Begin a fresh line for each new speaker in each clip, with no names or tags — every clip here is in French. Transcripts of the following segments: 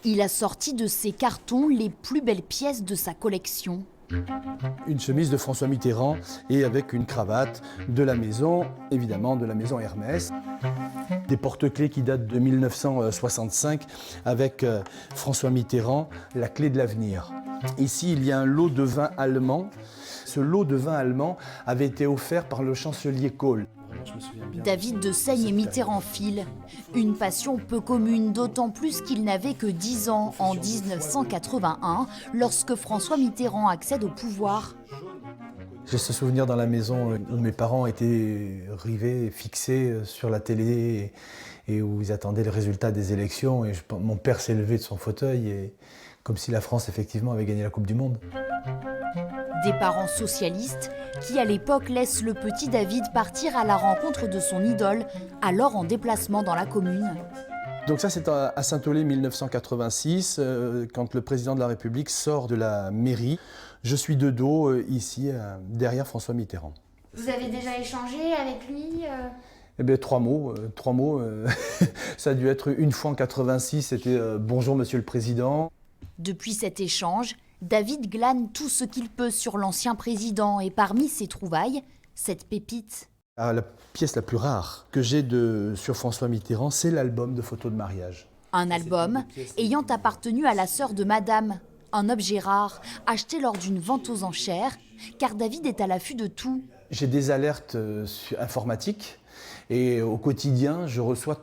Il a sorti de ses cartons les plus belles pièces de sa collection.
Une chemise de François Mitterrand et avec une cravate de la maison, évidemment de la maison Hermès. Des porte-clés qui datent de 1965 avec François Mitterrand, la clé de l'avenir. Ici, il y a un lot de vin allemand. Ce lot de vin allemand avait été offert par le chancelier Kohl.
David de Seigne et Mitterrand-Phile, une passion peu commune, d'autant plus qu'il n'avait que 10 ans en 1981, lorsque François Mitterrand accède au pouvoir.
J'ai ce souvenir dans la maison où mes parents étaient rivés, fixés sur la télé et où ils attendaient le résultat des élections. Et mon père s'est levé de son fauteuil, et, comme si la France effectivement avait gagné la Coupe du Monde.
Des parents socialistes qui, à l'époque, laissent le petit David partir à la rencontre de son idole, alors en déplacement dans la commune.
Donc ça, c'est à Saint-Aulé 1986, quand le président de la République sort de la mairie. Je suis de dos, ici, derrière François Mitterrand.
Vous avez déjà échangé avec lui
Eh bien, trois mots. Ça a dû être une fois en 86, c'était « Bonjour, Monsieur le Président ».
Depuis cet échange, David glane tout ce qu'il peut sur l'ancien président et parmi ses trouvailles, cette pépite.
La pièce la plus rare que j'ai sur François Mitterrand, c'est l'album de photos de mariage.
Un album ayant appartenu à la sœur de Madame, un objet rare acheté lors d'une vente aux enchères, car David est à l'affût de tout.
J'ai des alertes informatiques et au quotidien,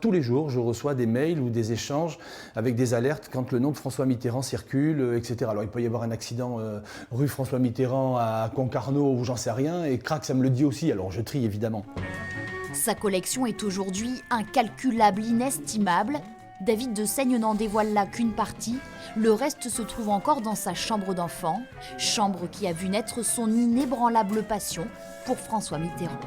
tous les jours, je reçois des mails ou des échanges avec des alertes quand le nom de François Mitterrand circule, etc. Alors il peut y avoir un accident rue François Mitterrand à Concarneau ou j'en sais rien, et crac, ça me le dit aussi, alors je trie évidemment.
Sa collection est aujourd'hui incalculable, inestimable. David de Seigne n'en dévoile là qu'une partie. Le reste se trouve encore dans sa chambre d'enfant, chambre qui a vu naître son inébranlable passion pour François Mitterrand.